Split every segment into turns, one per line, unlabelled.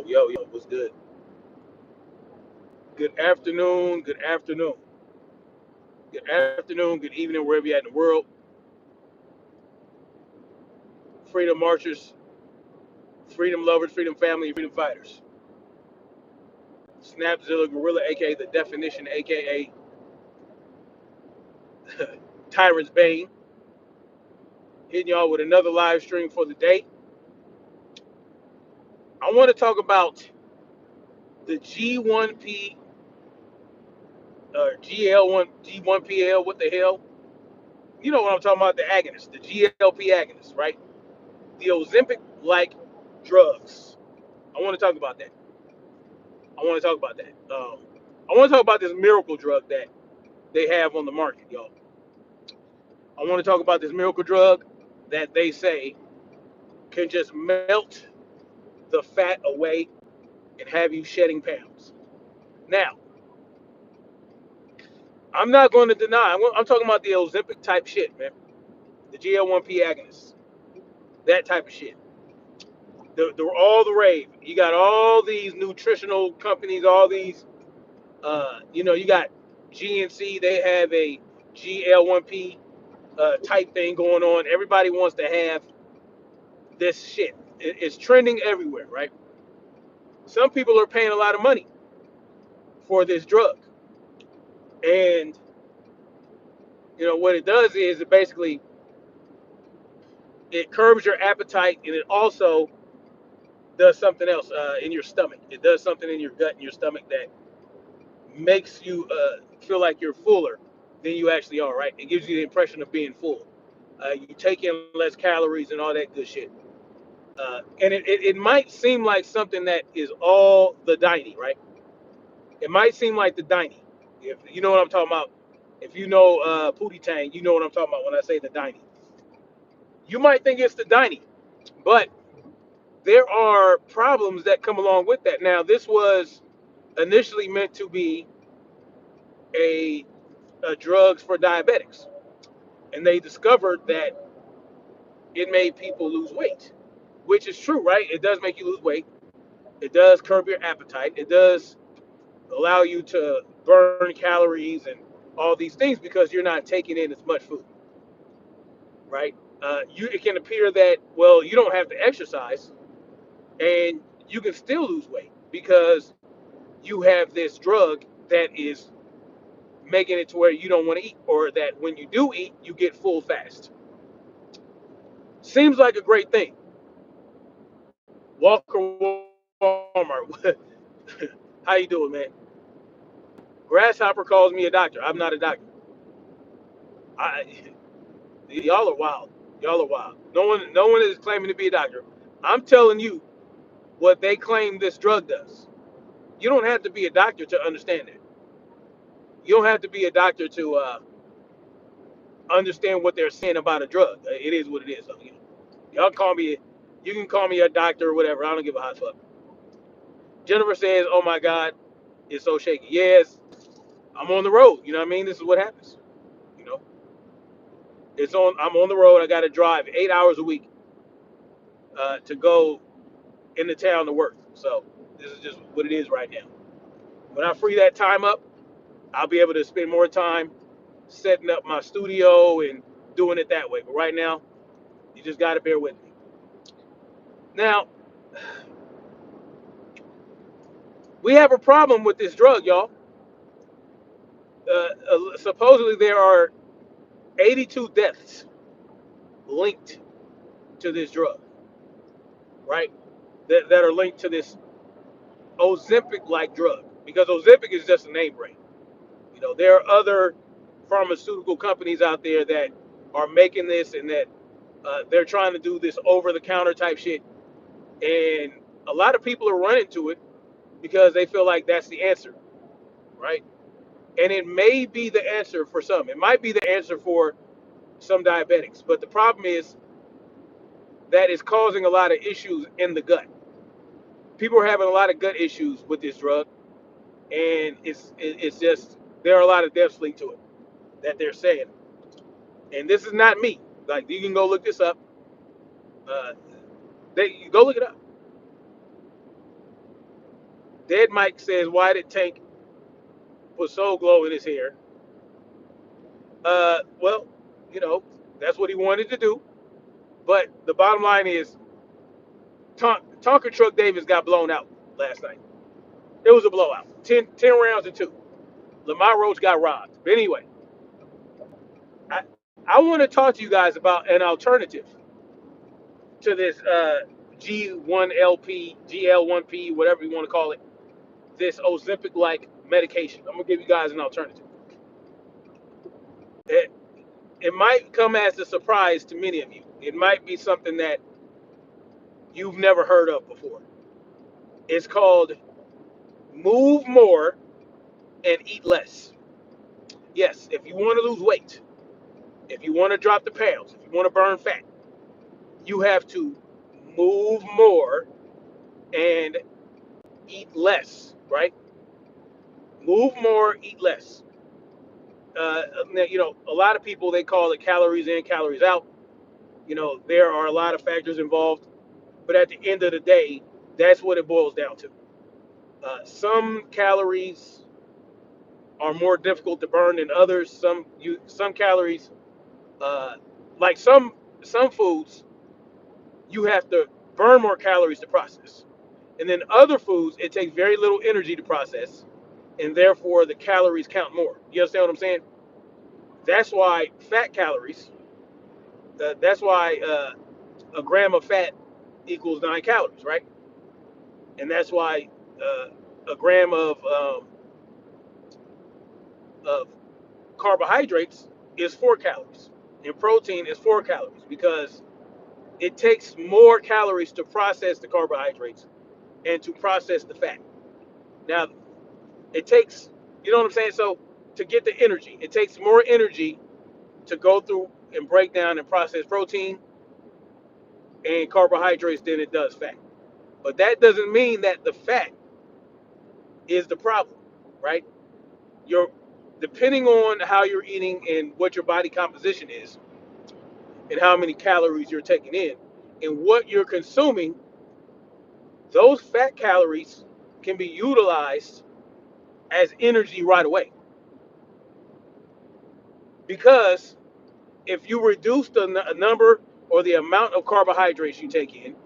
What's good? Good afternoon, good afternoon, good afternoon, good evening, wherever you're at in the world. Freedom marchers, freedom lovers, freedom family, freedom fighters. Snapzilla Gorilla, aka the definition, aka Tyrant's Bane, hitting y'all with another live stream for the day. I want to talk about the G1P, GL1, G1PL, what the hell? You know what I'm talking about, the agonist, the GLP agonist, right? The Ozempic-like drugs. I want to talk about that. I want to talk about that. I want to talk about this miracle drug that they have on the market, y'all. I want to talk about this miracle drug that they say can just melt the fat away and have you shedding pounds. Now, I'm not going to deny. I'm talking about the Ozempic type shit, man. The GL1P agonists, that type of shit. All the rave. You got all these nutritional companies, all these. You got GNC. They have a GL1P type thing going on. Everybody wants to have this shit. It's trending everywhere, right? Some people are paying a lot of money for this drug, and what it does is it curbs your appetite, and it also does something else in your stomach. It does something in your gut and your stomach that makes you feel like you're fuller than you actually are, right? It gives you the impression of being full. You take in less calories and all that good shit. And it might seem like something that is all the diney, right? It might seem like the diney. If you know what I'm talking about, if you know Pootie Tang, you know what I'm talking about when I say the diney. You might think it's the diney, but there are problems that come along with that. Now, this was initially meant to be a, a drugs for diabetics, and they discovered that it made people lose weight, which is true, right? It does make you lose weight. It does curb your appetite. It does allow you to burn calories and all these things because you're not taking in as much food, right? It can appear that, well, you don't have to exercise and you can still lose weight because you have this drug that is making it to where you don't want to eat, or that when you do eat, you get full fast. Seems like a great thing. Walker Walmart, how you doing, man? Grasshopper calls me a doctor. I'm not a doctor. I, y'all are wild. Y'all are wild. No one is claiming to be a doctor. I'm telling you what they claim this drug does. You don't have to be a doctor to understand it. You don't have to be a doctor to understand what they're saying about a drug. It is what it is. So, y'all call me. You can call me a doctor or whatever. I don't give a hot fuck. Jennifer says, "Oh my God, it's so shaky." Yes, I'm on the road. You know what I mean? This is what happens. You know, I'm on the road. I got to drive 8 hours a week to go into town to work. So this is just what it is right now. When I free that time up, I'll be able to spend more time setting up my studio and doing it that way. But right now, you just got to bear with me. Now, we have a problem with this drug, y'all. Supposedly, there are 82 deaths linked to this drug, right? That are linked to this Ozempic-like drug, because Ozempic is just a name brand. There are other pharmaceutical companies out there that are making this, and that they're trying to do this over-the-counter type shit, and a lot of people are running to it because they feel like that's the answer, right? And it may be the answer for some. It might be the answer for some diabetics, but the problem is that it's causing a lot of issues in the gut. People are having a lot of gut issues with this drug, and it's just there are a lot of deaths linked to it that they're saying. And this is not me. Like, you can go look this up. You go look it up. Dead Mike says, why did Tank put Soul Glow in his hair? Well, you know, that's what he wanted to do. But the bottom line is, Tonka Truck Davis got blown out last night. It was a blowout. 10 rounds to 2. Lamar Roach got robbed. But anyway, I, I want to talk to you guys about an alternative to this G1LP, GL1P, whatever you want to call it, this Ozempic-like medication. I'm going to give you guys an alternative. It, it might come as a surprise to many of you. It might be something that you've never heard of before. It's called Move More and Eat Less. Yes, if you want to lose weight, if you want to drop the pounds, if you want to burn fat, you have to move more and eat less, right? Move more, eat less. A lot of people, they call it calories in, calories out. There are a lot of factors involved, but at the end of the day, that's what it boils down to. Some calories are more difficult to burn than others. Some calories, uh, like some foods, you have to burn more calories to process, and then other foods, it takes very little energy to process, and therefore the calories count more. You understand what I'm saying? That's why fat calories. That's why a gram of fat equals 9 calories, right? And that's why a gram of carbohydrates is 4 calories, and protein is 4 calories, because it takes more calories to process the carbohydrates and to process the fat. Now, it takes, you know what I'm saying? So to get the energy, it takes more energy to go through and break down and process protein and carbohydrates than it does fat. But that doesn't mean that the fat is the problem, right? You're Depending on how you're eating and what your body composition is, and how many calories you're taking in, and what you're consuming, those fat calories can be utilized as energy right away. Because if you reduce the number or the amount of carbohydrates you take in,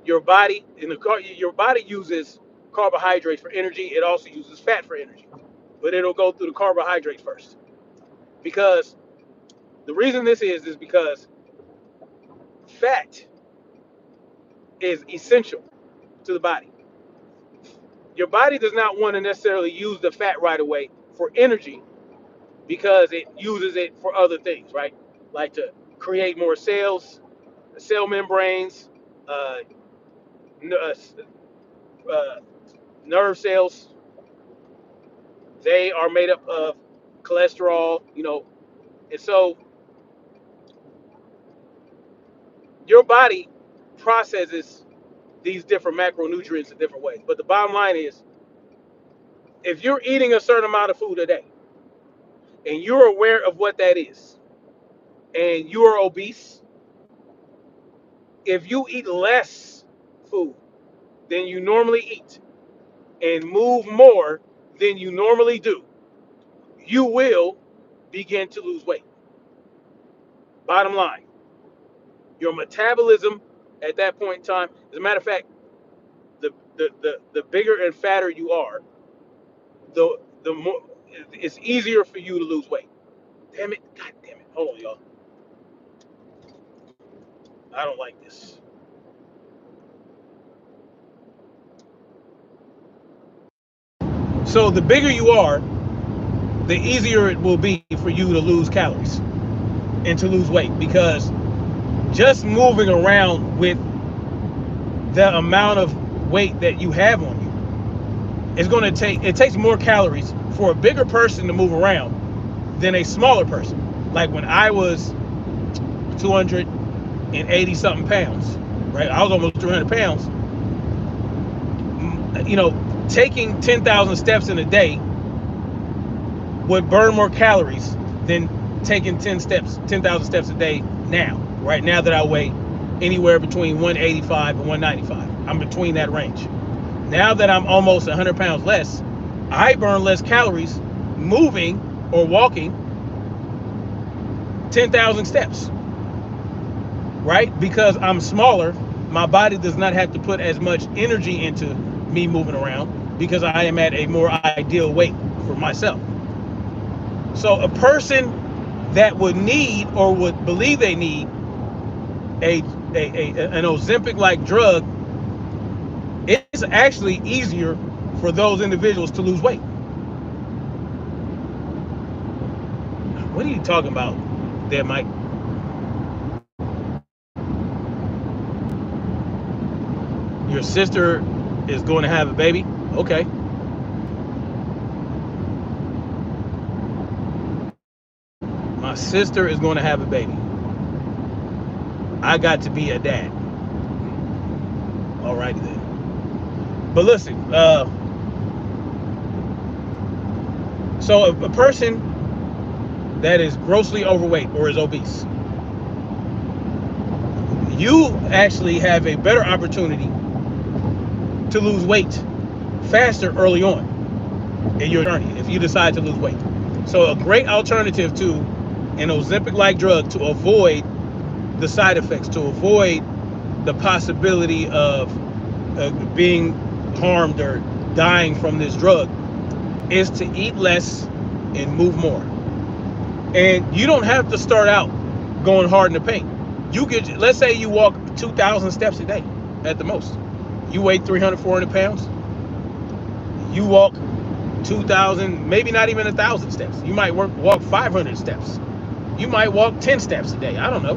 your body uses carbohydrates for energy. It also uses fat for energy, but it'll go through the carbohydrates first. Because the reason this is because fat is essential to the body. Your body does not want to necessarily use the fat right away for energy, because it uses it for other things, right? Like to create more cells, cell membranes, uh, uh, nerve cells. They are made up of cholesterol, and so your body processes these different macronutrients in different ways. But the bottom line is, if you're eating a certain amount of food a day and you're aware of what that is, and you are obese, if you eat less food than you normally eat and move more than you normally do, you will begin to lose weight. Bottom line, your metabolism at that point in time, as a matter of fact, the bigger and fatter you are, the more it's easier for you to lose weight. Damn it, god damn it. Hold on, y'all. I don't like this. So the bigger you are, the easier it will be for you to lose calories and to lose weight, because just moving around with the amount of weight that you have on you is going to it takes more calories for a bigger person to move around than a smaller person. Like when I was 280 something pounds, right? I was almost 300 pounds. Taking 10,000 steps in a day would burn more calories than taking 10,000 steps a day now. Right now that I weigh anywhere between 185 and 195. I'm between that range. Now that I'm almost 100 pounds less, I burn less calories moving or walking 10,000 steps, right? Because I'm smaller, my body does not have to put as much energy into me moving around because I am at a more ideal weight for myself. So a person that would need or would believe they need an Ozempic-like drug, it's actually easier for those individuals to lose weight. What are you talking about there, Mike? Your sister is going to have a baby? Okay. My sister is going to have a baby. I got to be a dad. Alrighty then. But listen, so a person that is grossly overweight or is obese, you actually have a better opportunity to lose weight faster early on in your journey if you decide to lose weight. So a great alternative to an Ozempic-like drug to avoid the side effects, to avoid the possibility of being harmed or dying from this drug, is to eat less and move more. And you don't have to start out going hard in the paint. You could, let's say you walk 2,000 steps a day at the most. You weigh 300, 400 pounds. You walk 2,000, maybe not even 1,000 steps. You might walk 500 steps. You might walk 10 steps a day. I don't know.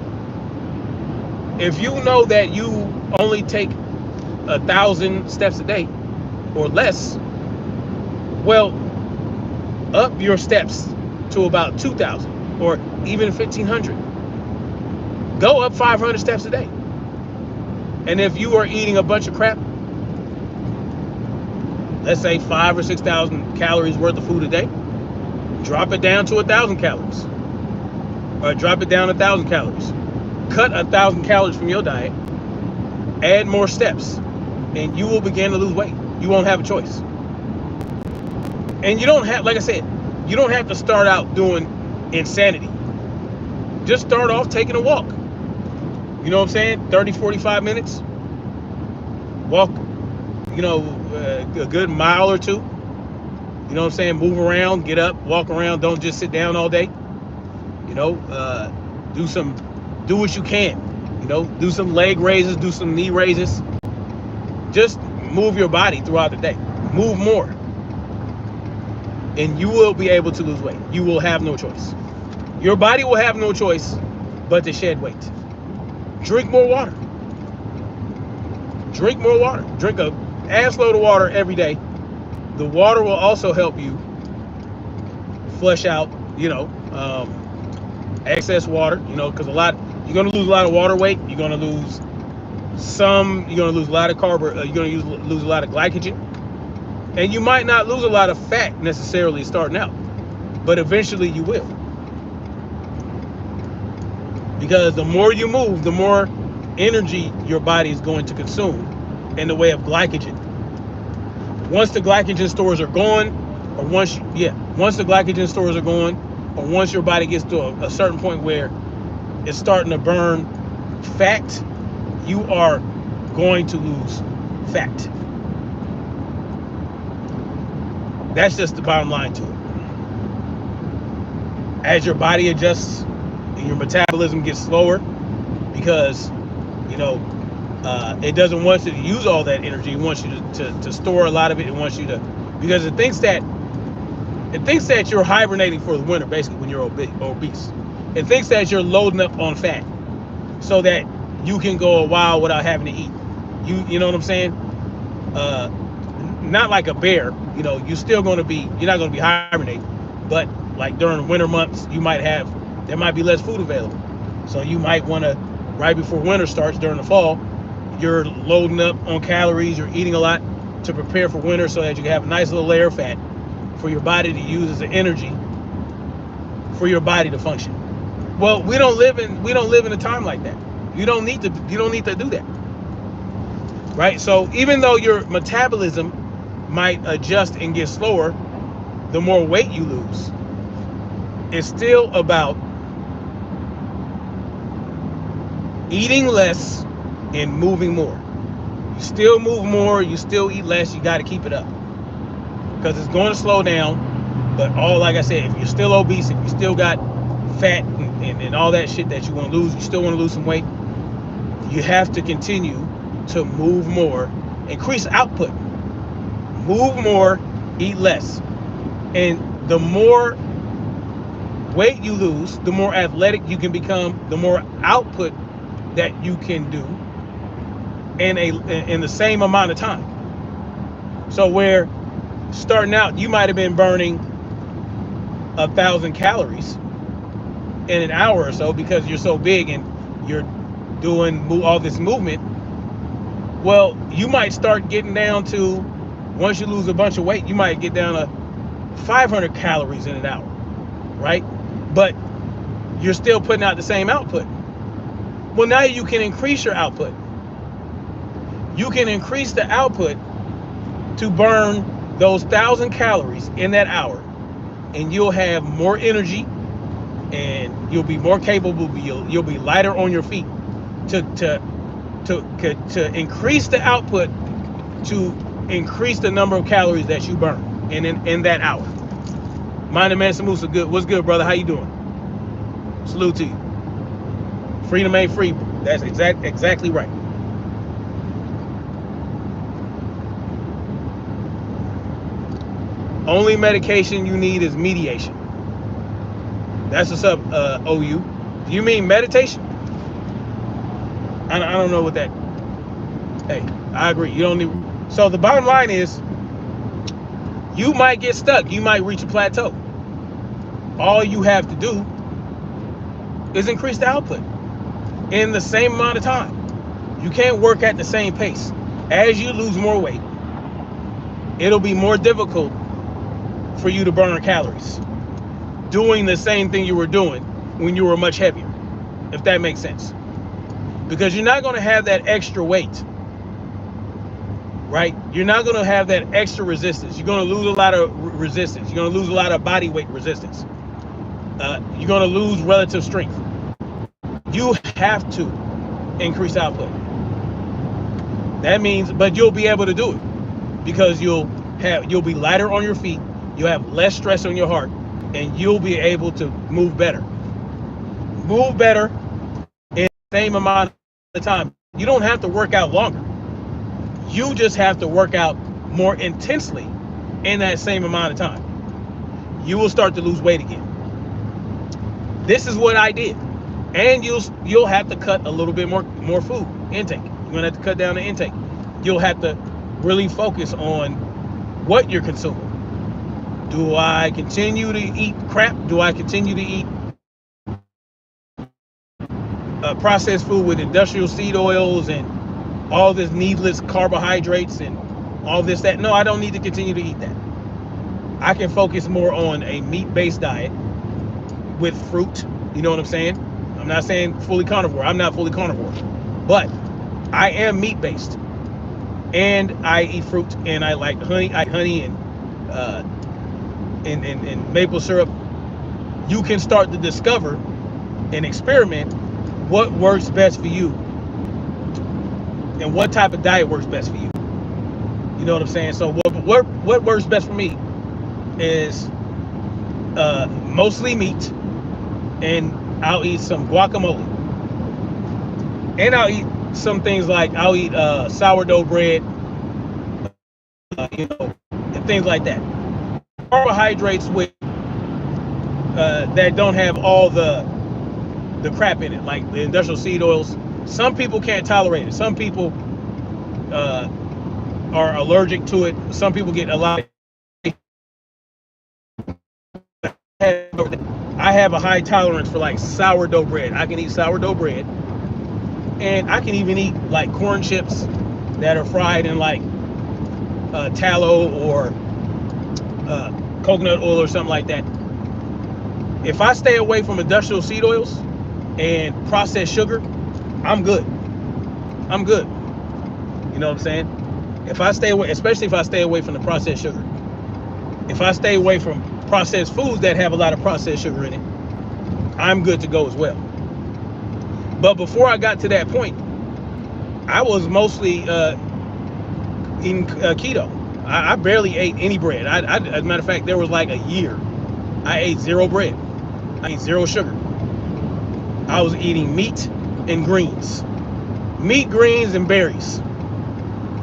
If you know that you only take 1,000 steps a day or less, well, up your steps to about 2,000 or even 1,500. Go up 500 steps a day. And if you are eating a bunch of crap, let's say 5,000 or 6,000 calories worth of food a day, drop it down to 1,000 calories, or drop it down 1,000 calories. Cut 1,000 calories from your diet, add more steps, and you will begin to lose weight. You won't have a choice. And you don't have, like I said, you don't have to start out doing insanity. Just start off taking a walk. You know what I'm saying? 30, 45 minutes. Walk, a good mile or two. You know what I'm saying? Move around, get up, walk around. Don't just sit down all day. Do what you can. Do some leg raises, do some knee raises. Just move your body throughout the day. Move more. And you will be able to lose weight. You will have no choice. Your body will have no choice but to shed weight. Drink more water. Drink more water. Drink a ass load of water every day. The water will also help you flush out, excess water, because you're going to lose a lot of water weight. You're going to lose a lot of you're going to lose a lot of glycogen. And you might not lose a lot of fat necessarily starting out, but eventually you will. Because the more you move, the more energy your body is going to consume in the way of glycogen. Once the glycogen stores are gone, or once the glycogen stores are gone, or once your body gets to a certain point where it's starting to burn fat, you are going to lose fat. That's just the bottom line to it. As your body adjusts and your metabolism gets slower, because it doesn't want you to use all that energy. It wants you to store a lot of it. It wants you to, because it thinks that you're hibernating for the winter, basically, when you're obese. It thinks that you're loading up on fat so that you can go a while without having to eat. You know what I'm saying? Not like a bear. You're not going to be hibernating, but like during winter months, there might be less food available. So you might want to, right before winter starts during the fall, you're loading up on calories, you're eating a lot to prepare for winter so that you can have a nice little layer of fat for your body to use as an energy for your body to function. Well, we don't live in a time like that. You don't need to do that. right? So even though your metabolism might adjust and get slower, the more weight you lose, it's still about eating less and moving more. You still move more, you still eat less, you got to keep it up because it's going to slow down. But like I said, if you're still obese, if you still got fat and all that shit that you want to lose, you still want to lose some weight, you have to continue to move more, increase output, move more, eat less. And the more weight you lose, the more athletic you can become, the more output that you can do in the same amount of time. So where starting out, you might have been burning 1,000 calories in an hour or so because you're so big and you're doing all this movement. Well, you might start getting down to, once you lose a bunch of weight, you might get down to 500 calories in an hour, right? But you're still putting out the same output. Well, now you can increase your output. You can increase the output to burn those 1,000 calories in that hour, and you'll have more energy and you'll be more capable. You'll be lighter on your feet to increase the output, to increase the number of calories that you burn in that hour. Mind the man Samusa, good. What's good, brother? How you doing? Salute to you. Freedom ain't free. That's exactly right. Only medication you need is mediation. That's what's up, OU. Do you mean meditation? I don't know what that. Hey, I agree. You don't need. So the bottom line is, you might get stuck. You might reach a plateau. All you have to do is increase the output in the same amount of time. You can't work at the same pace. As you lose more weight, it'll be more difficult for you to burn calories doing the same thing you were doing when you were much heavier, if that makes sense. Because you're not going to have that extra weight, right? You're not going to have that extra resistance. You're going to lose a lot of resistance. You're going to lose a lot of body weight resistance. You're going to lose relative strength. You have to increase output. That means, but you'll be able to do it because you'll be lighter on your feet. You'll have less stress on your heart, and you'll be able to move better. Move better in the same amount of time. You don't have to work out longer. You just have to work out more intensely in that same amount of time. You will start to lose weight again. This is what I did. And you'll have to cut a little bit more food intake. You're gonna have to cut down the intake. You'll have to really focus on what you're consuming. Do I continue to eat crap? Do I continue to eat processed food with industrial seed oils and all this needless carbohydrates and all this, that? No, I don't need to continue to eat that. I can focus more on a meat-based diet with fruit. You know what I'm saying? I'm not saying fully carnivore. I'm not fully carnivore. But I am meat-based. And I eat fruit, and I like honey. I eat honey and maple syrup. You can start to discover and experiment what works best for you and what type of diet works best for you. You know what I'm saying? So what works best for me is mostly meat, and I'll eat some guacamole, and I'll eat some things like I'll eat sourdough bread, and things like that. Carbohydrates with that don't have all the crap in it, like the industrial seed oils. Some people can't tolerate it. Some people are allergic to it. Some people get a lot. I have a high tolerance for like sourdough bread. I can eat sourdough bread, and I can even eat like corn chips that are fried in like tallow or coconut oil or something like that. If I stay away from industrial seed oils and processed sugar, I'm good. I'm good. You know what I'm saying? If I stay away, especially if I stay away from the processed sugar, if I stay away from processed foods that have a lot of processed sugar in it, I'm good to go as well. But before I got to that point, I was mostly eating keto. I barely ate any bread. As a matter of fact, there was like a year I ate zero bread. I ate zero sugar. I was eating meat and greens. Meat, greens, and berries.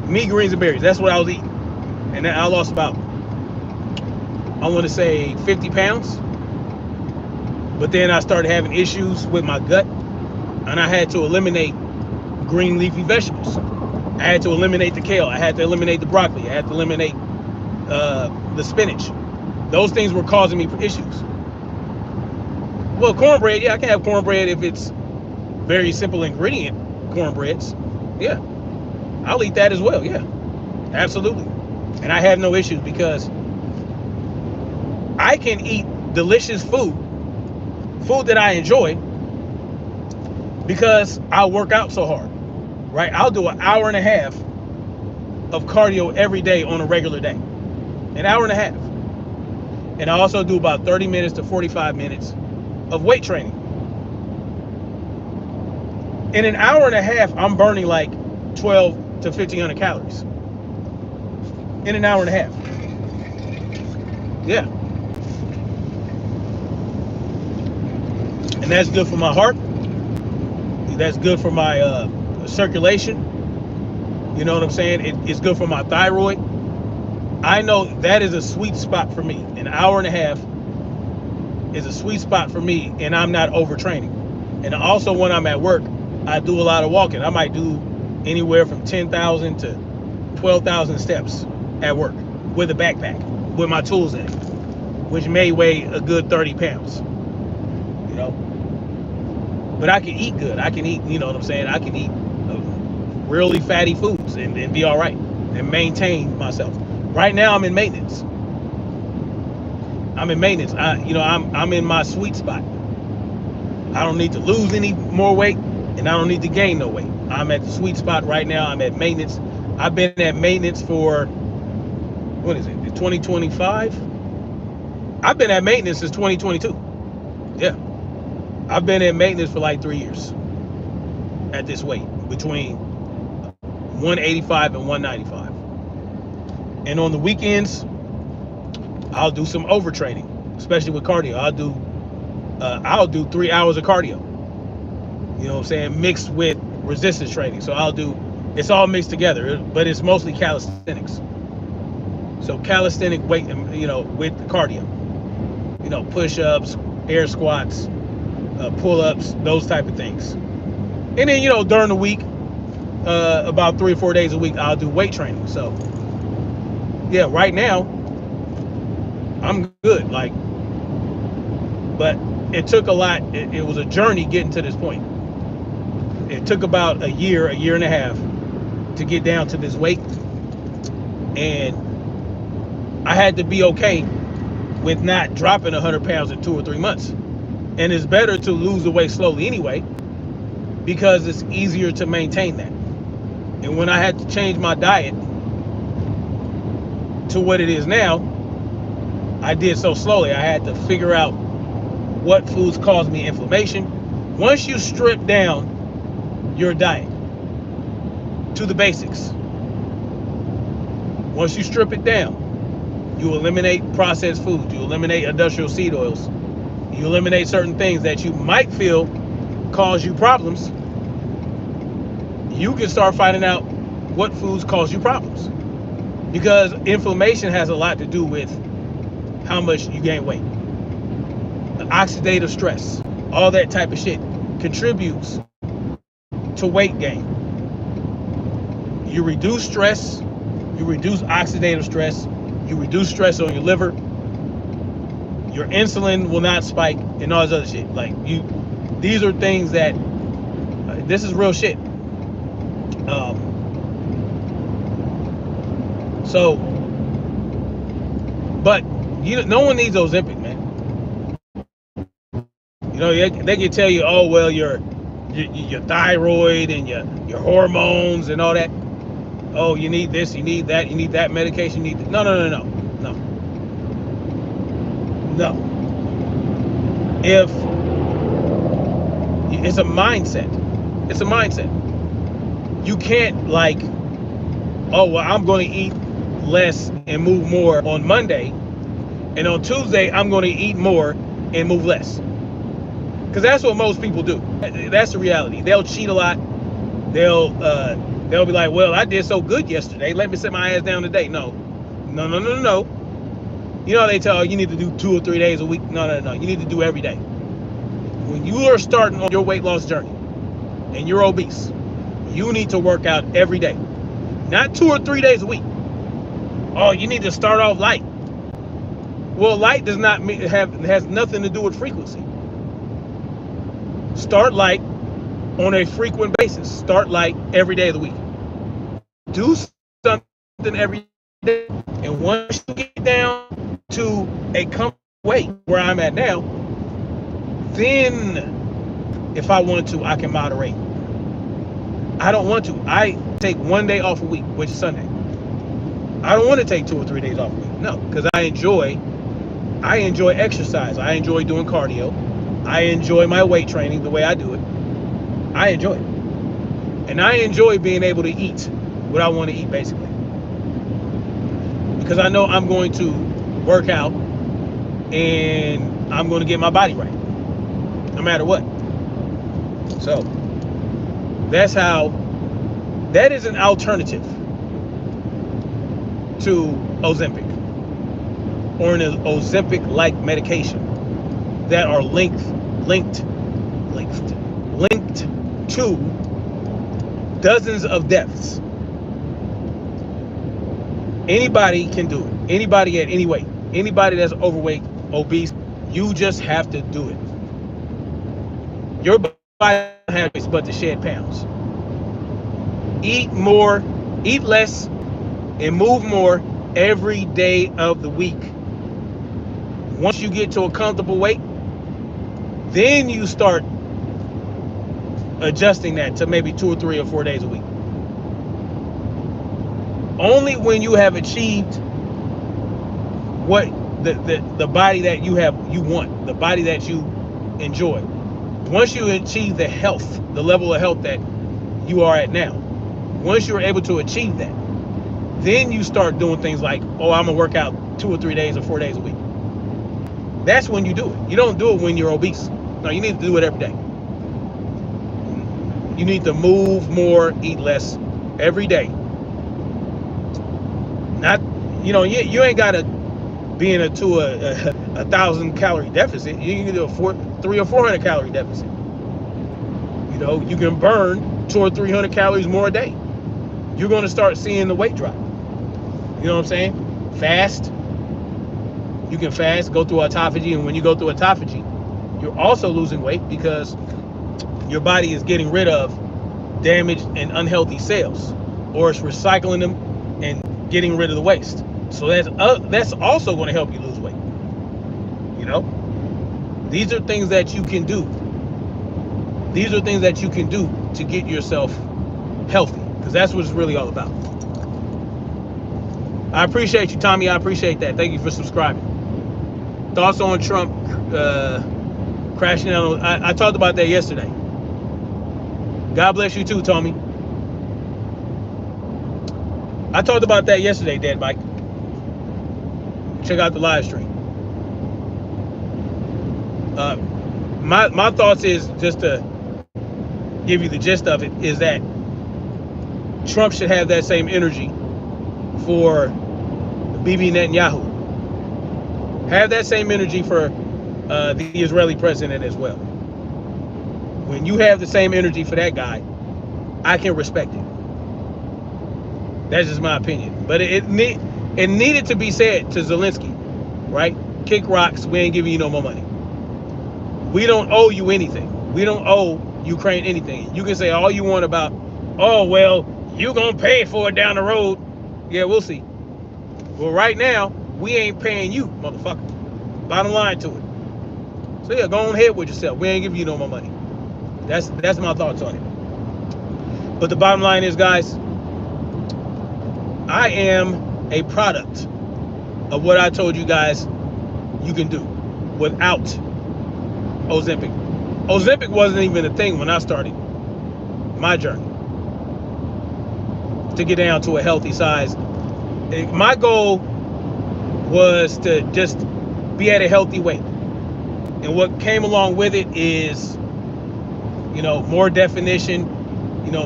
Meat, greens, and berries. That's what I was eating. And I lost about, I want to say 50 pounds. But then I started having issues with my gut, and I had to eliminate green leafy vegetables. I had to eliminate the kale. I had to eliminate the broccoli. I had to eliminate the spinach. Those things were causing me issues. Well, cornbread, yeah, I can have cornbread if it's very simple ingredient cornbreads. Yeah, I'll eat that as well. Yeah, absolutely. And I have no issues because I can eat delicious food that I enjoy because I work out so hard, right? I'll do an hour and a half of cardio every day on a regular day, an hour and a half. And I also do about 30 minutes to 45 minutes of weight training. In an hour and a half, I'm burning like 12 to 1,500 calories. In an hour and a half. Yeah. And that's good for my heart. That's good for my circulation. You know what I'm saying? It's good for my thyroid. I know that is a sweet spot for me. An hour and a half is a sweet spot for me, and I'm not overtraining. And also when I'm at work, I do a lot of walking. I might do anywhere from 10,000 to 12,000 steps at work with a backpack, with my tools in it, which may weigh a good 30 pounds, you know? But I can eat good. I can eat, you know what I'm saying? I can eat really fatty foods and be all right and maintain myself. Right now, I'm in maintenance. I'm in maintenance. I'm in my sweet spot. I don't need to lose any more weight, and I don't need to gain no weight. I'm at the sweet spot right now. I'm at maintenance. I've been at maintenance for, what is it, 2025? I've been at maintenance since 2022. Yeah. I've been at maintenance for like 3 years at this weight, between 185 and 195. And on the weekends, I'll do some overtraining, especially with cardio. I'll do 3 hours of cardio. You know what I'm saying? Mixed with resistance training. So it's all mixed together, but it's mostly calisthenics. So calisthenic weight, with cardio. Push-ups, air squats, pull-ups, those type of things. And then, during the week, about 3 or 4 days a week, I'll do weight training. So yeah, right now I'm good. But it took a lot. It was a journey getting to this point. It took about a year and a half to get down to this weight, and I had to be okay with not dropping 100 pounds in 2 or 3 months. And it's better to lose the weight slowly anyway, because it's easier to maintain that. And when I had to change my diet to what it is now, I did so slowly. I had to figure out what foods cause me inflammation. Once you strip down your diet to the basics, once you strip it down, you eliminate processed foods, you eliminate industrial seed oils, you eliminate certain things that you might feel cause you problems, you can start finding out what foods cause you problems. Because inflammation has a lot to do with how much you gain weight. The oxidative stress, all that type of shit contributes to weight gain. You reduce stress, you reduce oxidative stress, you reduce stress on your liver, your insulin will not spike, and all this other shit. These are things that, this is real shit. But no one needs Ozempic, man. They can tell you, oh well, your thyroid and your hormones and all that. Oh, you need this, you need that medication, you need no, no, no, no, no, no. If it's a mindset, it's a mindset. You can't like, oh well, I'm going to eat less and move more on Monday, and on Tuesday I'm going to eat more and move less. Because that's what most people do. That's the reality. They'll cheat a lot. They'll be like, well, I did so good yesterday. Let me sit my ass down today. No, no, no, no, no. You know they tell you need to do 2 or 3 days a week. No, no, no. You need to do every day. When you are starting on your weight loss journey and you're obese, you need to work out every day, not 2 or 3 days a week. Oh, you need to start off light. Well, light does not has nothing to do with frequency. Start light on a frequent basis. Start light every day of the week. Do something every day. And once you get down to a comfortable weight where I'm at now, then if I want to, I can moderate. I don't want to. I take 1 day off a week, which is Sunday. I don't want to take 2 or 3 days off a week. No, because I enjoy exercise. I enjoy doing cardio. I enjoy my weight training the way I do it. I enjoy it. And I enjoy being able to eat what I want to eat, basically. Because I know I'm going to work out and I'm going to get my body right, no matter what. So, that is an alternative to Ozempic or an Ozempic-like medication that are linked to dozens of deaths. Anybody can do it. Anybody at any weight. Anybody that's overweight, obese, you just have to do it. Your body doesn't have choice but to shed pounds. Eat more, eat less, and move more every day of the week. Once you get to a comfortable weight, then you start adjusting that to maybe 2 or 3 or 4 days a week. Only when you have achieved what the body that you want, the body that you enjoy. Once you achieve the health, the level of health that you are at now, once you're able to achieve that, then you start doing things like, oh, I'm gonna work out 2 or 3 days or 4 days a week. That's when you do it. You don't do it when you're obese. No, you need to do it every day. You need to move more, eat less every day. Not, you ain't got to be in a 1,000 calorie deficit. You can do a 300 or 400 calorie deficit. You can burn 200 or 300 calories more a day. You're going to start seeing the weight drop. You know what I'm saying? Fast. You can fast, go through autophagy, and when you go through autophagy, you're also losing weight because your body is getting rid of damaged and unhealthy cells, or it's recycling them and getting rid of the waste. So that's also going to help you lose weight. These are things that you can do. These are things that you can do to get yourself healthy, because that's what it's really all about. I appreciate you, Tommy. I appreciate that. Thank you for subscribing. Thoughts on Trump crashing down? I talked about that yesterday. God bless you too, Tommy. I talked about that yesterday, Dead Mike. Check out the live stream. My thoughts is, just to give you the gist of it, is that Trump should have that same energy for Bibi Netanyahu. Have that same energy for the Israeli president as well. When you have the same energy for that guy, I can respect it. That's just my opinion. But it needed to be said to Zelensky, right? Kick rocks, we ain't giving you no more money. We don't owe you anything. We don't owe Ukraine anything. You can say all you want about, oh, well, you gonna pay for it down the road. Yeah, we'll see. Well, right now, we ain't paying you, motherfucker. Bottom line to it. So yeah, go on ahead with yourself. We ain't giving you no more money. That's my thoughts on it. But the bottom line is, guys, I am a product of what I told you guys you can do without Ozempic. Ozempic wasn't even a thing when I started my journey to get down to a healthy size. My goal was to just be at a healthy weight. And what came along with it is, more definition,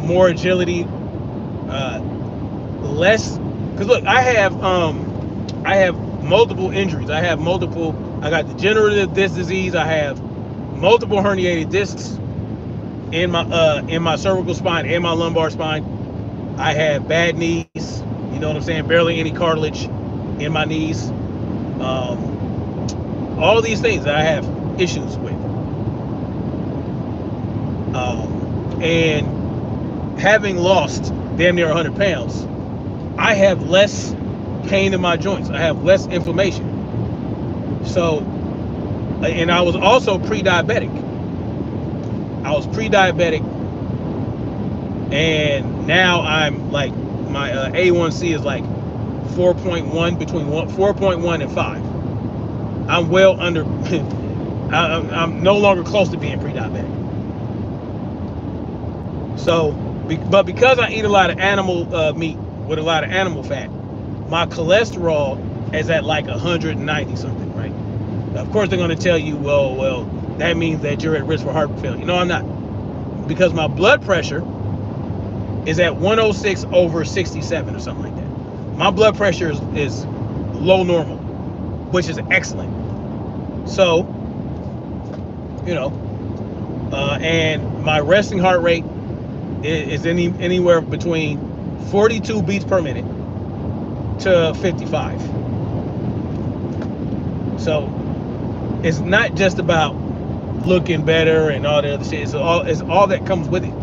more agility, less. Because look, I have multiple injuries. I got degenerative disc disease. I have multiple herniated discs in my cervical spine and my lumbar spine. I have bad knees. You know what I'm saying? Barely any cartilage in my knees. All these things that I have issues with. And having lost damn near 100 pounds, I have less pain in my joints. I have less inflammation. So, and I was also pre-diabetic. And now I'm like, my A1C is like 4.1, between 4.1 and 5. I'm well under. I'm no longer close to being pre-diabetic. So, but because I eat a lot of animal meat with a lot of animal fat, my cholesterol is at like 190 something, right? Of course, they're going to tell you, well, that means that you're at risk for heart failure. No, I'm not, because my blood pressure is at 106 over 67 or something like that. My blood pressure is low normal, which is excellent. So, and my resting heart rate is anywhere between 42 beats per minute to 55. So it's not just about looking better and all the other shit. It's all that comes with it.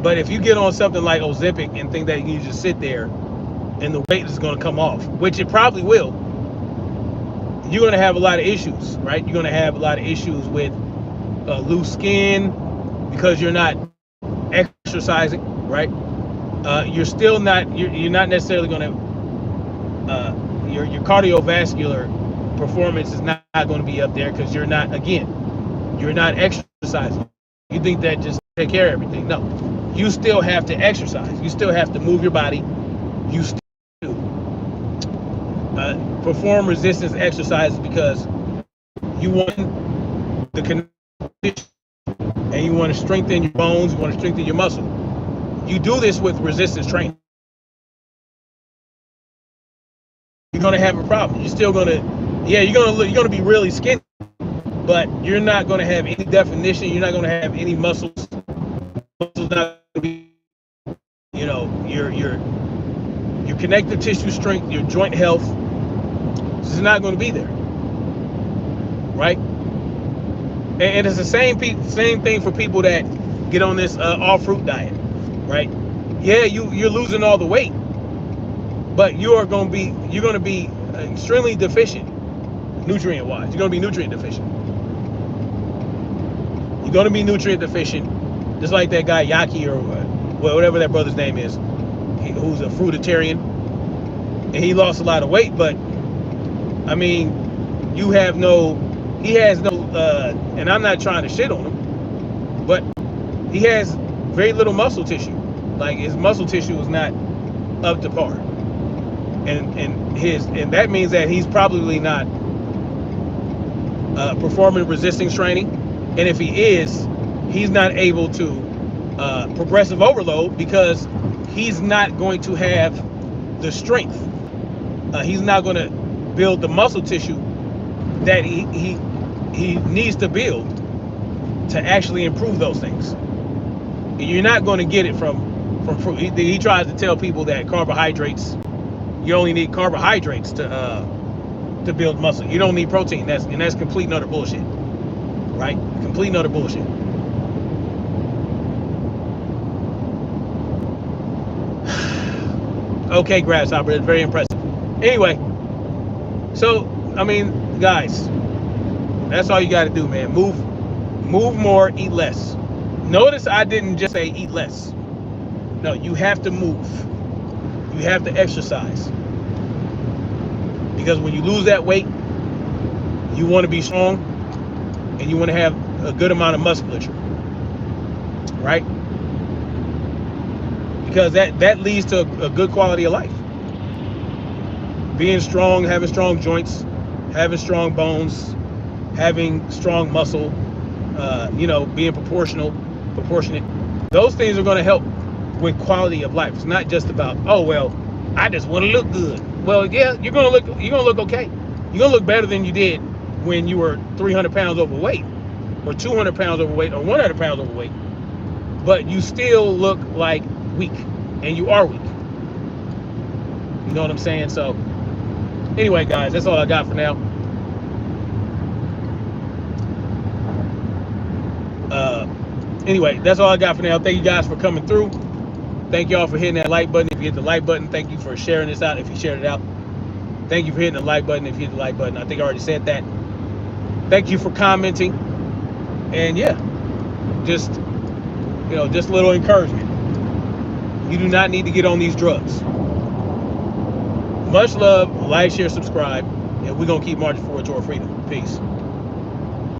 But if you get on something like Ozempic and think that you just sit there and the weight is going to come off, which it probably will, you're going to have a lot of issues, right? You're going to have a lot of issues with loose skin because you're not exercising, right? You're still not. You're not necessarily going to. Your cardiovascular performance is not going to be up there because you're not. Again, you're not exercising. You think that just take care of everything? No, you still have to exercise. You still have to move your body. You still perform resistance exercises because you want the condition and you want to strengthen your bones. You want to strengthen your muscle. You do this with resistance training. You're gonna have a problem. You're still gonna, you're gonna be really skinny, but you're not gonna have any definition. You're not gonna have any muscles. Muscles not gonna be, your connective tissue strength, your joint health. This is not going to be there, right? And it's the same thing for people that get on this all fruit diet, right? Yeah, you're losing all the weight, but you're going to be extremely deficient nutrient wise. You're going to be nutrient deficient. You're going to be nutrient deficient, just like that guy Yaki or whatever that brother's name is, who's a fruitarian, and he lost a lot of weight, but I mean, he has no, and I'm not trying to shit on him, but he has very little muscle tissue. Like, his muscle tissue is not up to par, and that means that he's probably not performing resistance training, and if he is, he's not able to progressive overload because he's not going to have the strength. He's not going to build the muscle tissue that he needs to build to actually improve those things. And you're not going to get it from fruit. He tries to tell people that carbohydrates, you only need carbohydrates to build muscle. You don't need protein. That's complete and utter bullshit, right? Complete and utter bullshit. Okay, grasshopper, it's very impressive. Anyway, so I mean, guys, that's all you got to do, man. Move more, eat less. Notice I didn't just say eat less. No, you have to move. You have to exercise, because when you lose that weight, you want to be strong and you want to have a good amount of musculature, right? Because that leads to a good quality of life. Being strong, having strong joints, having strong bones, having strong muscle, being proportionate. Those things are going to help with quality of life. It's not just about, oh well, I just want to look good. Well, yeah, you're gonna look okay. You're gonna look better than you did when you were 300 pounds overweight, or 200 pounds overweight, or 100 pounds overweight. But you still look like weak, and you are weak. You know what I'm saying? So, anyway, guys, that's all I got for now. Anyway, that's all I got for now. Thank you guys for coming through. Thank y'all for hitting that like button. If you hit the like button, thank you for sharing this out. If you shared it out, thank you for hitting the like button. If you hit the like button, I think I already said that. Thank you for commenting. And yeah, just just a little encouragement. You do not need to get on these drugs. Much love, like, share, subscribe, and we're gonna keep marching forward toward freedom. Peace.